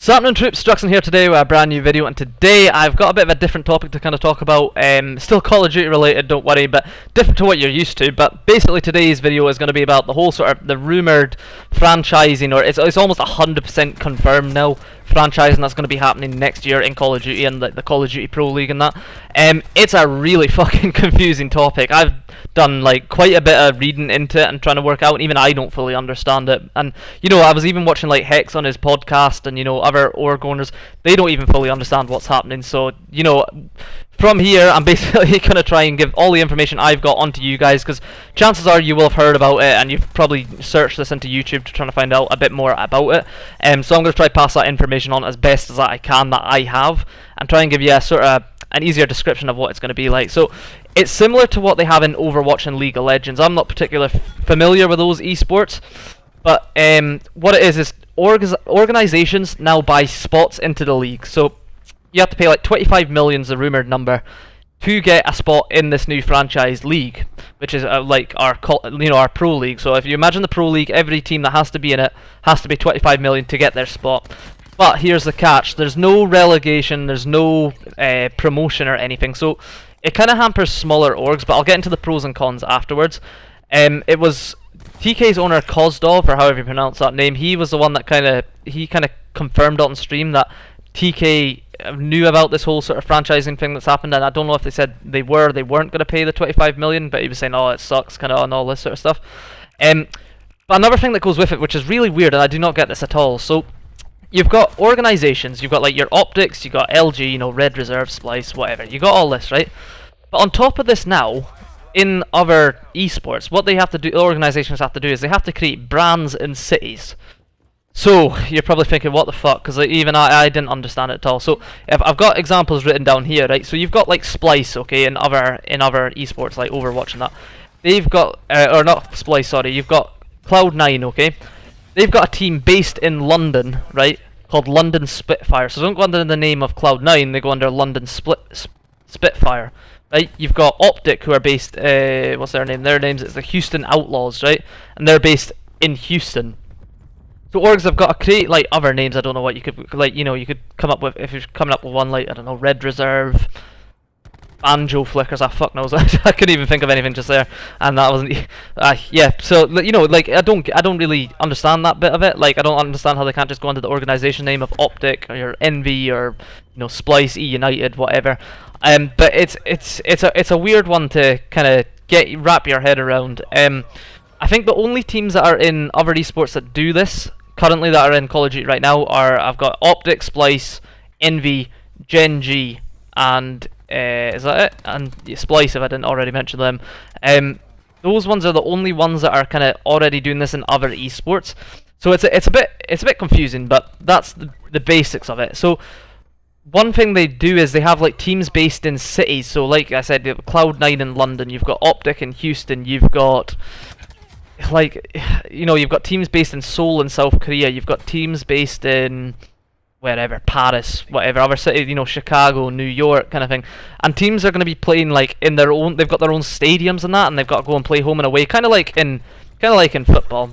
So happening troops, Struxn here today with a brand new video, and today I've got a bit of a different topic to kind of talk about, still Call of Duty related, don't worry, but different to what you're used to. But basically today's video is going to be about the whole sort of the rumoured franchising, or it's almost 100% confirmed now, franchising that's going to be happening next year in Call of Duty and the Call of Duty Pro League and that. It's a really fucking confusing topic. I've done like quite a bit of reading into it and trying to work out, and even I don't fully understand it. And you know, I was even watching like Hex on his podcast, and you know, other org owners, they don't even fully understand what's happening. So you know, from here I'm basically gonna try and give all the information I've got onto you guys, because chances are you will have heard about it and you've probably searched this into YouTube to try to find out a bit more about it. So I'm gonna try to pass that information on as best as I can that I have, and try and give you a sort of an easier description of what it's going to be like. So it's similar to what they have in Overwatch and League of Legends. I'm not particularly familiar with those esports, but what it is organizations now buy spots into the league. So you have to pay like 25 million is the rumored number to get a spot in this new franchise league, which is like our pro league. So if you imagine the pro league, every team that has to be in it has to pay 25 million to get their spot. But here's the catch: there's no relegation, there's no promotion or anything, so it kind of hampers smaller orgs. But I'll get into the pros and cons afterwards. It was TK's owner Kozdov, or however you pronounce that name. He was the one that kind of confirmed on stream that TK knew about this whole sort of franchising thing that's happened, and I don't know if they said they weren't going to pay the 25 million, but he was saying, oh, it sucks, kind of, and all this sort of stuff. But another thing that goes with it, which is really weird, and I do not get this at all. So you've got organizations, you've got like your Optics, you've got LG, you know, Red Reserve, Splice, whatever. You got all this, right? But on top of this now, in other esports, what they have to do, organizations have to do, is they have to create brands in cities. So you're probably thinking, what the fuck? Because even I didn't understand it at all. So if I've got examples written down here, right? So you've got like Splice, okay, in other esports like Overwatch and that. They've got or not Splice, sorry. You've got Cloud9, okay. They've got a team based in London, right, called London Spitfire. So don't go under the name of Cloud9, they go under London Spitfire, right? You've got Optic, who are based, what's their name? Their names is the Houston Outlaws, right? And they're based in Houston. So orgs have got to create like other names. I don't know what you could, like, you know, you could come up with, if you're coming up with one, like, I don't know, Red Reserve, Banjo Flickers, fuck knows. I couldn't even think of anything just there, and that wasn't. Yeah. So you know, like I don't really understand that bit of it. Like I don't understand how they can't just go under the organization name of Optic or Envy or you know Splice, E United, whatever. But it's a weird one to kind of wrap your head around. I think the only teams that are in other esports that do this currently that are in Call of Duty right now are I've got Optic, Splice, Envy, Gen G, and is that it? And Splice, if I didn't already mention them. Those ones are the only ones that are kind of already doing this in other esports. So it's a bit confusing, but that's the basics of it. So one thing they do is they have like teams based in cities. So like I said, you have Cloud9 in London, you've got Optic in Houston, you've got like, you know, you've got teams based in Seoul in South Korea, you've got teams based in wherever, Paris, whatever, other city, you know, Chicago, New York, kind of thing. And teams are going to be playing like in their own, they've got their own stadiums and that, and they've got to go and play home and away, kind of like in football,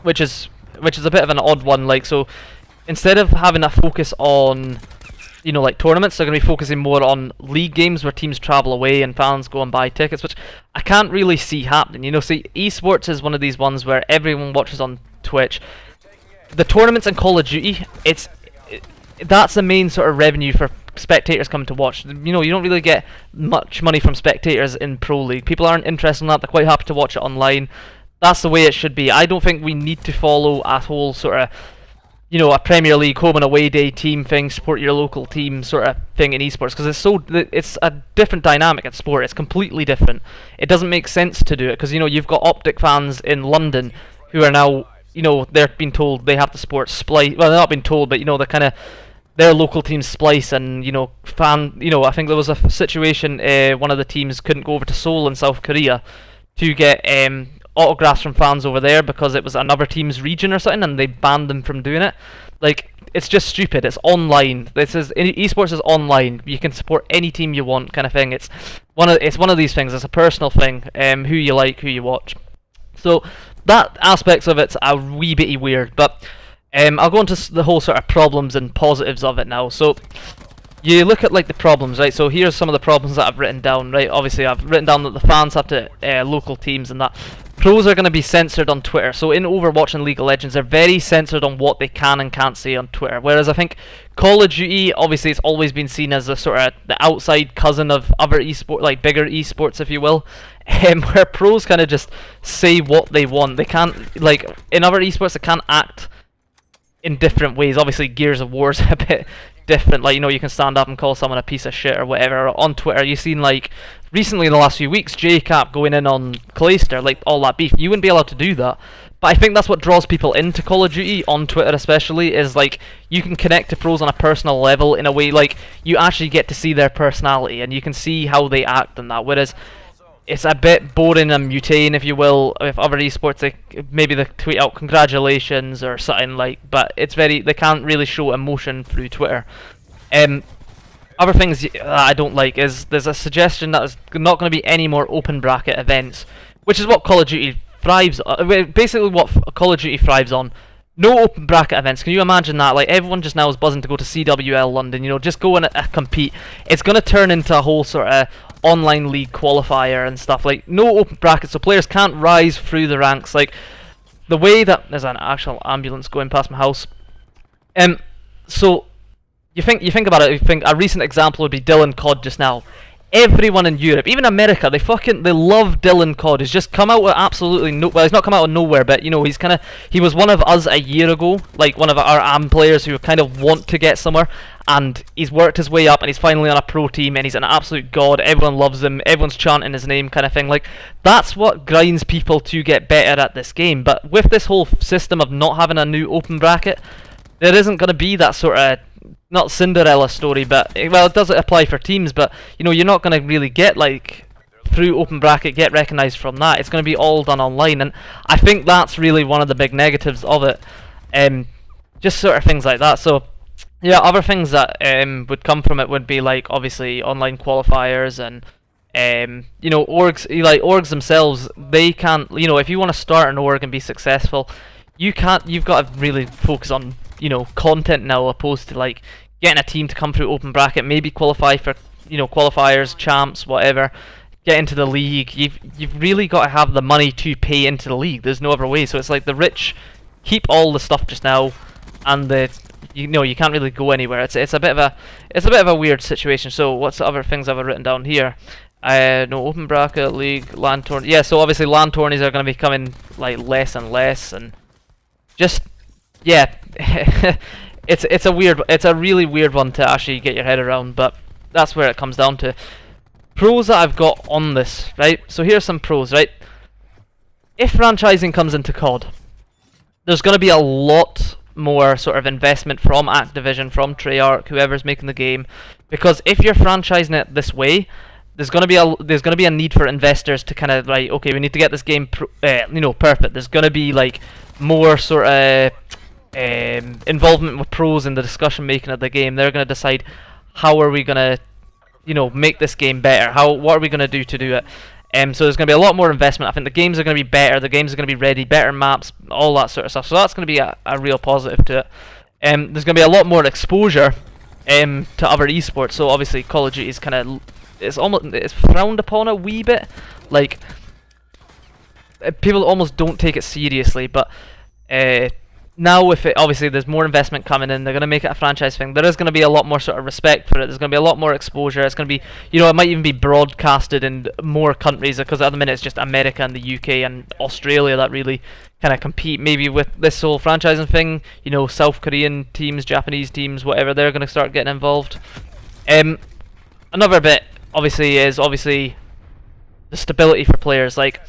which is a bit of an odd one. Like, so instead of having a focus on, you know, like tournaments, they're going to be focusing more on league games where teams travel away and fans go and buy tickets, which I can't really see happening. You know, see, esports is one of these ones where everyone watches on Twitch. The tournaments in Call of Duty, that's the main sort of revenue for spectators coming to watch. You know, you don't really get much money from spectators in Pro League. People aren't interested in that. They're quite happy to watch it online. That's the way it should be. I don't think we need to follow a whole sort of, you know, a Premier League home and away day team thing, support your local team sort of thing in esports, because it's a different dynamic in sport. It's completely different. It doesn't make sense to do it, because, you know, you've got Optic fans in London who are now, you know, they're being told they have to support Splice. Well, they're not being told, but, you know, they're kind of, their local team Splice, and you know, I think there was a situation one of the teams couldn't go over to Seoul in South Korea to get autographs from fans over there because it was another team's region or something, and they banned them from doing it. Like, it's just stupid. It's online. Esports is online. You can support any team you want, kind of thing. It's one of these things. It's a personal thing. Who you like, who you watch. So that aspects of it's a wee bitty weird, but I'll go into the whole sort of problems and positives of it now. So you look at like the problems, right? So here's some of the problems that I've written down, right? Obviously I've written down that the fans have to local teams and that. Pros are going to be censored on Twitter. So in Overwatch and League of Legends, they're very censored on what they can and can't say on Twitter. Whereas I think Call of Duty, obviously it's always been seen as a sort of the outside cousin of other esports, like bigger esports, if you will. Where pros kind of just say what they want. They can't, like, in other esports, they can't act in different ways. Obviously Gears of War is a bit different, like, you know, you can stand up and call someone a piece of shit or whatever. On Twitter you've seen, like, recently in the last few weeks, JCap going in on Clayster, like, all that beef. You wouldn't be allowed to do that. But I think that's what draws people into Call of Duty, on Twitter especially, is like, you can connect to pros on a personal level in a way, like, you actually get to see their personality and you can see how they act and that, whereas it's a bit boring and mundane, if you will. With other esports, they tweet out congratulations or something, like, but it's very, they can't really show emotion through Twitter. Other things I don't like is there's a suggestion that there's not going to be any more open bracket events, which is what Call of Duty thrives on. Basically what Call of Duty thrives on. No open bracket events. Can you imagine that? Like, everyone just now is buzzing to go to CWL London, you know, just go and compete. It's going to turn into a whole sort of online league qualifier and stuff. Like, no open brackets, so players can't rise through the ranks. Like, the way that there's an actual ambulance going past my house. So you think about it. You think a recent example would be Dylan Cod just now. Everyone in Europe, even America, they love Dylan Cod. He's just come out with absolutely no. Well, he's not come out of nowhere, but you know, he was one of us a year ago, like one of our AM players who kind of want to get somewhere, and he's worked his way up, and he's finally on a pro team, and he's an absolute god. Everyone loves him. Everyone's chanting his name, kind of thing. Like, that's what grinds people to get better at this game. But with this whole system of not having a new open bracket, there isn't going to be that sort of, not Cinderella story, but, well, it does apply for teams, but, you know, you're not going to really get, like, through open bracket, get recognised from that. It's going to be all done online, and I think that's really one of the big negatives of it. Just sort of things like that. So, yeah, other things that would come from it would be, like, obviously online qualifiers and, you know, orgs themselves, they can't, you know, if you want to start an org and be successful, you've got to really focus on, you know, content now, opposed to like getting a team to come through open bracket, maybe qualify for, you know, qualifiers, champs, whatever, get into the league. You've really got to have the money to pay into the league. There's no other way. So it's like the rich keep all the stuff just now, and you know, you can't really go anywhere. It's a bit of a weird situation. So what's the other things I've written down here? No open bracket, league, LAN tournament. Yeah, so obviously LAN tourneys are going to be coming like less and less, and just, yeah, it's a really weird one to actually get your head around, but that's where it comes down to. Pros that I've got on this, right? So here's some pros, right? If franchising comes into COD, there's going to be a lot more sort of investment from Activision, from Treyarch, whoever's making the game, because if you're franchising it this way, there's going to be a need for investors to kind of like, okay, we need to get this game you know, perfect. There's going to be like more sort of involvement with pros in the discussion making of the game. They're going to decide how are we going to, you know, make this game better. What are we going to do it? So there's going to be a lot more investment. I think the games are going to be better. The games are going to be ready, better maps, all that sort of stuff. So that's going to be a real positive to it. There's going to be a lot more exposure to other esports. So obviously Call of Duty is kind of, it's frowned upon a wee bit. Like, people almost don't take it seriously, but now with it, obviously there's more investment coming in, they're going to make it a franchise thing, there is going to be a lot more sort of respect for it, there's going to be a lot more exposure, it's going to be, you know, it might even be broadcasted in more countries, because at the minute it's just America and the UK and Australia that really kind of compete. Maybe with this whole franchising thing, you know, South Korean teams, Japanese teams, whatever, they're going to start getting involved. Another bit, obviously, is the stability for players. Like,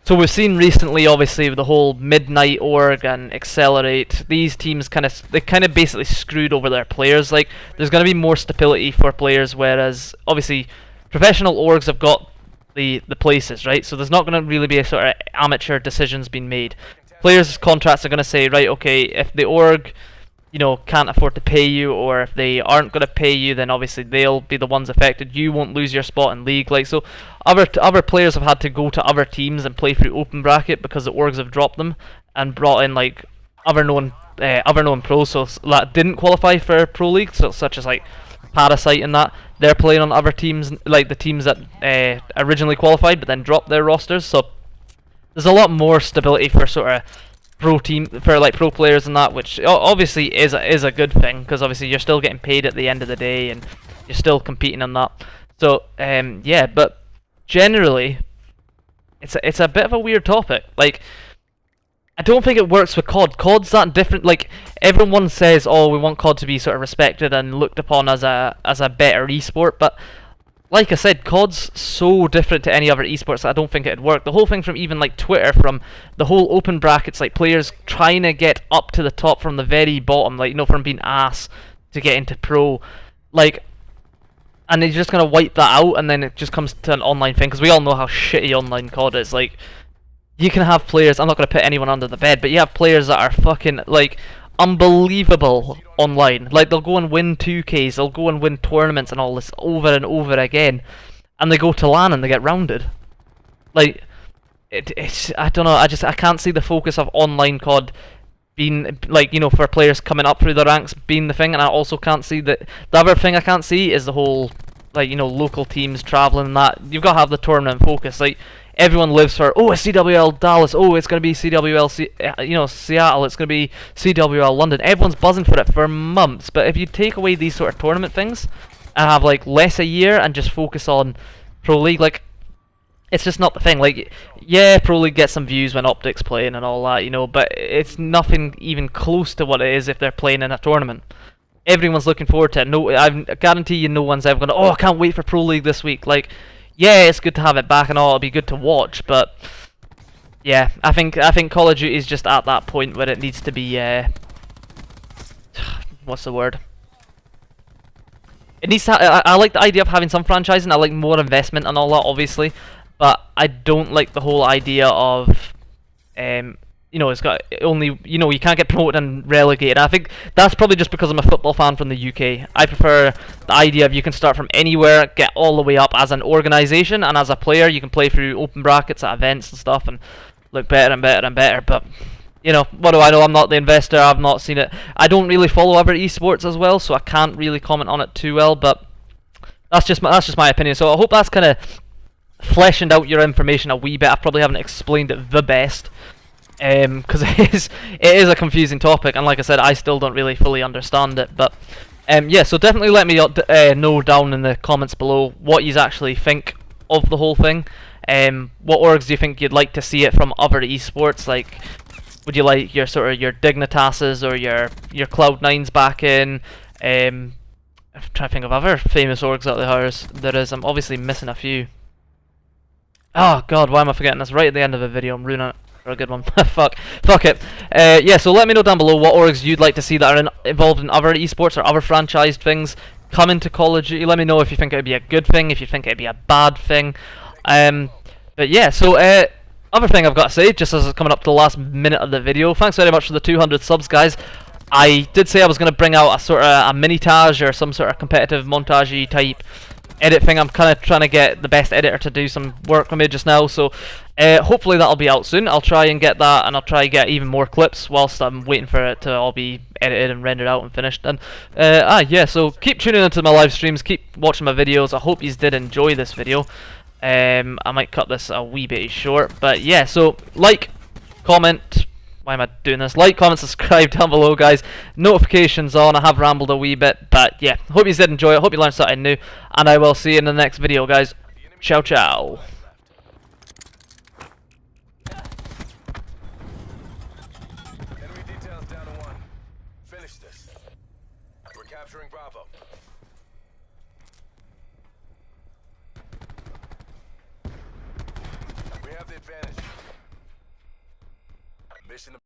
so we've seen recently, obviously, with the whole Midnight Org and Accelerate, these teams they kind of basically screwed over their players. Like, there's going to be more stability for players, whereas obviously professional orgs have got the places, right? So there's not going to really be a sort of amateur decisions being made. Players' contracts are going to say, right, okay, if the org, you know, can't afford to pay you, or if they aren't going to pay you, then obviously they'll be the ones affected. You won't lose your spot in league. Like, so other players have had to go to other teams and play through open bracket because the orgs have dropped them and brought in like other known other known pros, so that didn't qualify for Pro League, so such as like Parasite and that, they're playing on other teams, like the teams that originally qualified but then dropped their rosters. So there's a lot more stability for sort of pro players and that, which obviously is a good thing, because obviously you're still getting paid at the end of the day and you're still competing on that. So yeah, but generally it's a bit of a weird topic. Like, I don't think it works with COD. COD's that different. Like, everyone says, oh, we want COD to be sort of respected and looked upon as a better esport, but like I said, COD's so different to any other esports that I don't think it'd work. The whole thing from even like Twitter, from the whole open brackets, like players trying to get up to the top from the very bottom, like, you know, from being ass to get into pro, like, and they're just gonna wipe that out, and then it just comes to an online thing, because we all know how shitty online COD is. Like, you can have players, I'm not going to put anyone under the bed, but you have players that are fucking, like, unbelievable online. Like, they'll go and win 2Ks, they'll go and win tournaments and all this over and over again, and they go to LAN and they get rounded. Like, it's, I don't know, I can't see the focus of online COD being, like, you know, for players coming up through the ranks being the thing, and I also can't see that, the other thing I can't see is the whole, like, you know, local teams travelling and that. You've got to have the tournament focus. Like, everyone lives for, oh, it's CWL Dallas, oh, it's going to be CWL, you know, Seattle, it's going to be CWL London. Everyone's buzzing for it for months. But if you take away these sort of tournament things and have like less a year and just focus on Pro League, like, it's just not the thing. Like, yeah, Pro League gets some views when Optic's playing and all that, you know, but it's nothing even close to what it is if they're playing in a tournament. Everyone's looking forward to it. No, I guarantee you no one's ever going to, oh, I can't wait for Pro League this week. Like, yeah, it's good to have it back and all, it'll be good to watch, but yeah, I think Call of Duty is just at that point where it needs to be, what's the word? It needs to I like the idea of having some franchising, I like more investment and all that, obviously, but I don't like the whole idea of, you know, it's got only, you know, you can't get promoted and relegated. I think that's probably just because I'm a football fan from the UK. I prefer the idea of you can start from anywhere, get all the way up as an organisation, and as a player you can play through open brackets at events and stuff and look better and better and better. But, you know, what do I know? I'm not the investor, I've not seen it. I don't really follow other esports as well, so I can't really comment on it too well, but that's just my opinion. So I hope that's kind of fleshing out your information a wee bit. I probably haven't explained it the best, because it is a confusing topic, and like I said, I still don't really fully understand it. But yeah, so definitely let me know down in the comments below what you actually think of the whole thing. What orgs do you think you'd like to see it from other esports? Like, would you like your sort of your Dignitases or your Cloud9s back in? I'm trying to think of other famous orgs that there is. I'm obviously missing a few. Oh god, why am I forgetting this right at the end of the video? I'm ruining it for a good one. Fuck it. Yeah, so let me know down below what orgs you'd like to see that are involved in other esports or other franchised things come into Call of Duty. Let me know if you think it would be a good thing, if you think it would be a bad thing. But yeah, so other thing I've got to say, just as it's coming up to the last minute of the video, thanks very much for the 200 subs, guys. I did say I was going to bring out a sort of a mini-tage or some sort of competitive montage-y type edit thing. I'm kind of trying to get the best editor to do some work for me just now, so hopefully that'll be out soon. I'll try and get that, and I'll try and get even more clips whilst I'm waiting for it to all be edited and rendered out and finished. And yeah, so keep tuning into my live streams, keep watching my videos. I hope you did enjoy this video. I might cut this a wee bit short, but yeah, so like, comment, why am I doing this? Like, comment, subscribe down below, guys. Notifications on. I have rambled a wee bit, but yeah, hope you did enjoy it. Hope you learned something new, and I will see you in the next video, guys. Ciao, ciao. Enemy details down to 1. Finish this. We're capturing Bravo. We have the advantage. Mission